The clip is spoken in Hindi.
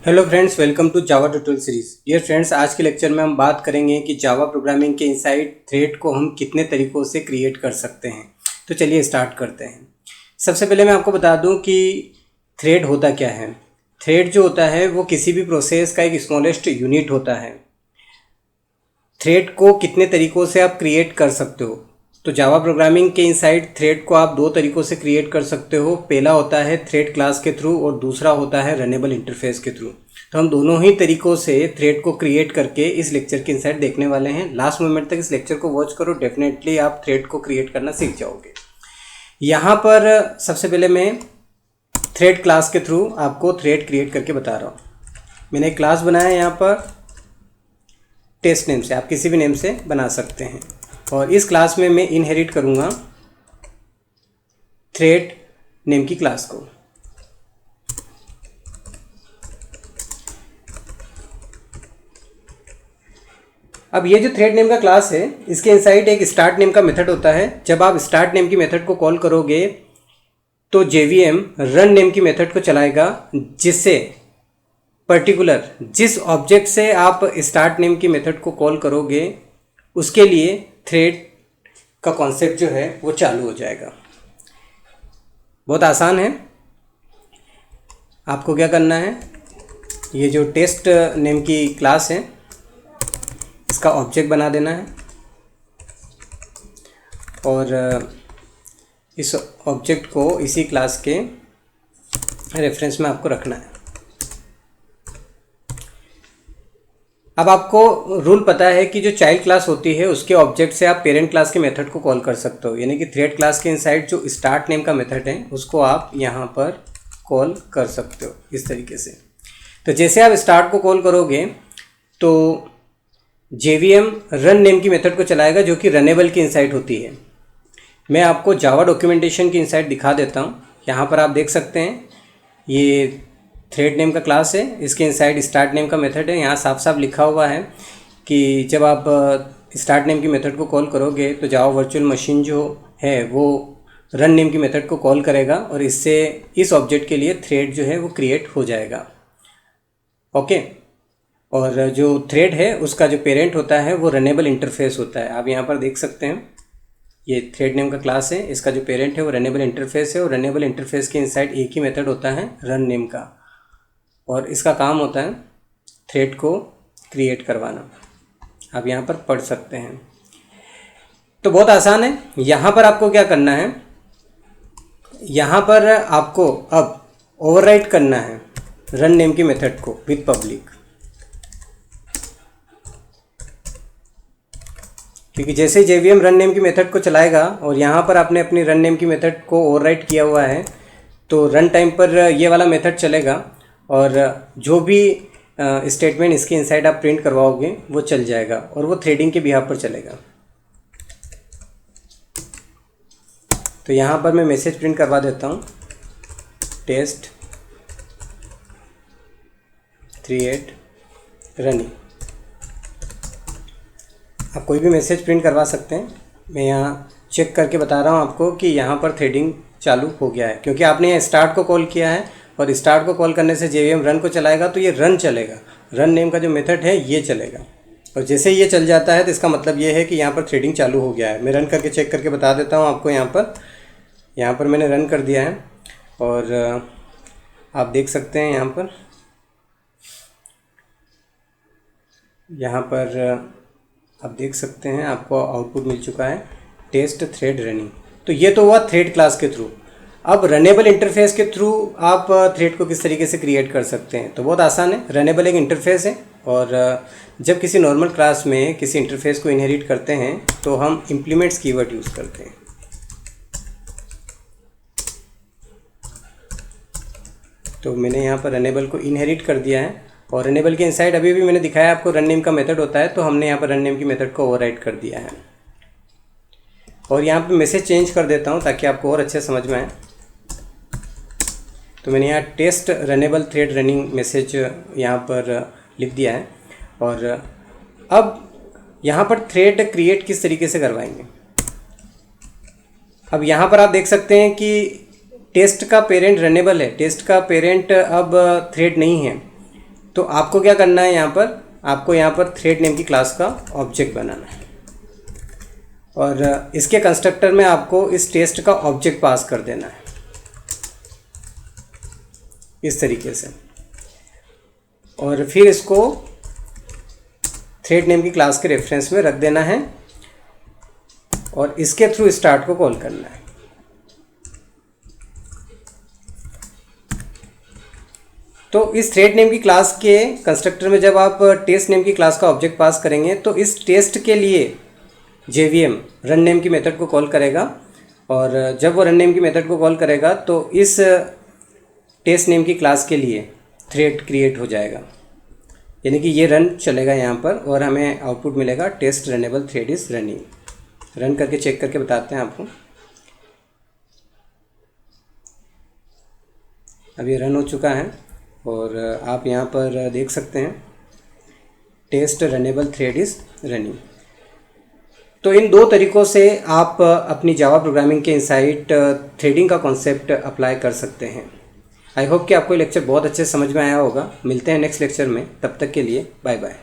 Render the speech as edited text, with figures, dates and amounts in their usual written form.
Hello friends, welcome to Java tutorial series. Dear friends, आज के लेक्चर में हम बात करेंगे कि जावा प्रोग्रामिंग के इनसाइड थ्रेड को हम कितने तरीकों से क्रिएट कर सकते हैं। तो चलिए स्टार्ट करते हैं। सबसे पहले मैं आपको बता दूं कि थ्रेड होता क्या है। थ्रेड जो होता है वो किसी भी प्रोसेस का एक स्मॉलेस्ट यूनिट होता है। थ्रेड को कितने तरीकों से आप क्रिएट कर सकते हो, तो जावा प्रोग्रामिंग के इनसाइड थ्रेड को आप दो तरीकों से क्रिएट कर सकते हो। पहला होता है थ्रेड क्लास के थ्रू और दूसरा होता है रनेबल इंटरफेस के थ्रू। तो हम दोनों ही तरीकों से थ्रेड को क्रिएट करके इस लेक्चर के इनसाइड देखने वाले हैं। लास्ट मोमेंट तक इस लेक्चर को वॉच करो, डेफिनेटली आप थ्रेड को क्रिएट करना सीख जाओगे। यहाँ पर सबसे पहले मैं थ्रेड क्लास के थ्रू आपको थ्रेड क्रिएट करके बता रहा हूँ। मैंने एक क्लास बनाया है यहाँ पर टेस्ट नेम से, आप किसी भी नेम से बना सकते हैं। और इस क्लास में मैं इनहेरिट करूँगा थ्रेड नेम की क्लास को। अब ये जो थ्रेड नेम का क्लास है, इसके इनसाइड एक स्टार्ट नेम का मेथड होता है। जब आप स्टार्ट नेम की मेथड को कॉल करोगे तो जेवीएम रन नेम की मेथड को चलाएगा, जिससे पर्टिकुलर जिस ऑब्जेक्ट से आप स्टार्ट नेम की मेथड को कॉल करोगे उसके लिए थ्रेड का कॉन्सेप्ट जो है वो चालू हो जाएगा। बहुत आसान है। आपको क्या करना है, ये जो टेस्ट नेम की क्लास है इसका ऑब्जेक्ट बना देना है और इस ऑब्जेक्ट को इसी क्लास के रेफरेंस में आपको रखना है। अब आपको रूल पता है कि जो चाइल्ड क्लास होती है उसके ऑब्जेक्ट से आप पेरेंट क्लास के मेथड को कॉल कर सकते हो। यानी कि थ्रेड क्लास के इनसाइड जो स्टार्ट नेम का मेथड है उसको आप यहाँ पर कॉल कर सकते हो इस तरीके से। तो जैसे आप स्टार्ट को कॉल करोगे तो जेवीएम रन नेम की मेथड को चलाएगा, जो कि रनेबल की इनसाइड होती है। मैं आपको जावा डॉक्यूमेंटेशन की इनसाइड दिखा देता हूँ। यहाँ पर आप देख सकते हैं ये थ्रेड नेम का क्लास है, इसके इनसाइड स्टार्ट नेम का मेथड है। यहाँ साफ साफ लिखा हुआ है कि जब आप स्टार्ट नेम की मेथड को कॉल करोगे तो जावा वर्चुअल मशीन जो है वो रन नेम की मेथड को कॉल करेगा और इससे इस ऑब्जेक्ट के लिए थ्रेड जो है वो क्रिएट हो जाएगा। ओके। और जो थ्रेड है उसका जो पेरेंट होता है वो रनेबल इंटरफेस होता है। आप यहाँ पर देख सकते हैं ये थ्रेड नेम का क्लास है, इसका जो पेरेंट है वो रनेबल इंटरफेस है और रनेबल इंटरफेस के इनसाइड एक ही मेथड होता है रन नेम का, और इसका काम होता है थ्रेड को क्रिएट करवाना। आप यहाँ पर पढ़ सकते हैं। तो बहुत आसान है। यहाँ पर आपको क्या करना है, यहाँ पर आपको अब ओवरराइट करना है रन नेम की मेथड को विद पब्लिक, क्योंकि जैसे जेवीएम रन नेम की मेथड को चलाएगा और यहाँ पर आपने अपनी रन नेम की मेथड को ओवरराइट किया हुआ है तो रन टाइम पर ये वाला मेथड चलेगा और जो भी स्टेटमेंट इसके इनसाइड आप प्रिंट करवाओगे वो चल जाएगा और वो थ्रेडिंग के बिहाफ पर चलेगा। तो यहाँ पर मैं मैसेज प्रिंट करवा देता हूँ, टेस्ट थ्रेड रनिंग। आप कोई भी मैसेज प्रिंट करवा सकते हैं। मैं यहाँ चेक करके बता रहा हूँ आपको कि यहाँ पर थ्रेडिंग चालू हो गया है, क्योंकि आपने यहाँ स्टार्ट को कॉल किया है और स्टार्ट को कॉल करने से जेवीएम रन को चलाएगा तो ये रन चलेगा, रन नेम का जो मेथड है ये चलेगा। और जैसे ये चल जाता है तो इसका मतलब ये है कि यहाँ पर थ्रेडिंग चालू हो गया है। मैं रन करके चेक करके बता देता हूँ आपको। यहाँ पर मैंने रन कर दिया है और आप देख सकते हैं यहाँ पर आप देख सकते हैं आपको आउटपुट मिल चुका है टेस्ट थ्रेड रनिंग। तो ये तो हुआ थ्रेड क्लास के थ्रू। अब रनेबल इंटरफेस के थ्रू आप थ्रेड को किस तरीके से क्रिएट कर सकते हैं, तो बहुत आसान है। रनेबल एक इंटरफेस है और जब किसी नॉर्मल क्लास में किसी इंटरफेस को इनहेरिट करते हैं तो हम इम्प्लीमेंट्स कीवर्ड यूज़ करते हैं। तो मैंने यहाँ पर रनेबल को इनहेरिट कर दिया है और रनेबल के इनसाइड अभी भी मैंने दिखाया आपको रन नेम का मेथड होता है, तो हमने यहाँ पर रन नेम की मेथड को ओवरराइट कर दिया है। और यहाँ पे मैसेज चेंज कर देता हूँ ताकि आपको और अच्छे समझ में आए। तो मैंने यहाँ test runnable thread running message यहाँ पर लिख दिया है। और अब यहाँ पर थ्रेड क्रिएट किस तरीके से करवाएंगे, अब यहाँ पर आप देख सकते हैं कि टेस्ट का पेरेंट रनेबल है, टेस्ट का पेरेंट अब थ्रेड नहीं है। तो आपको क्या करना है, आपको यहाँ पर थ्रेड नेम की क्लास का ऑब्जेक्ट बनाना है और इसके कंस्ट्रक्टर में आपको इस टेस्ट का ऑब्जेक्ट पास कर देना है इस तरीके से, और फिर इसको थ्रेड नेम की क्लास के रेफरेंस में रख देना है और इसके थ्रू स्टार्ट को कॉल करना है। तो इस थ्रेड नेम की क्लास के कंस्ट्रक्टर में जब आप टेस्ट नेम की क्लास का ऑब्जेक्ट पास करेंगे तो इस टेस्ट के लिए JVM रन नेम की मेथड को कॉल करेगा, और जब वो रन नेम की मेथड को कॉल करेगा तो इस टेस्ट नेम की क्लास के लिए थ्रेड क्रिएट हो जाएगा, यानी कि ये रन चलेगा यहाँ पर और हमें आउटपुट मिलेगा test runnable thread is running. Run करके चेक करके बताते हैं आपको। अब ये रन हो चुका है और आप यहाँ पर देख सकते हैं test runnable thread is running. तो इन दो तरीक़ों से आप अपनी जावा प्रोग्रामिंग के इनसाइड थ्रेडिंग का कॉन्सेप्ट अप्लाई कर सकते हैं। आई होप कि आपको ये लेक्चर बहुत अच्छे से समझ में आया होगा। मिलते हैं नेक्स्ट लेक्चर में, तब तक के लिए बाय बाय।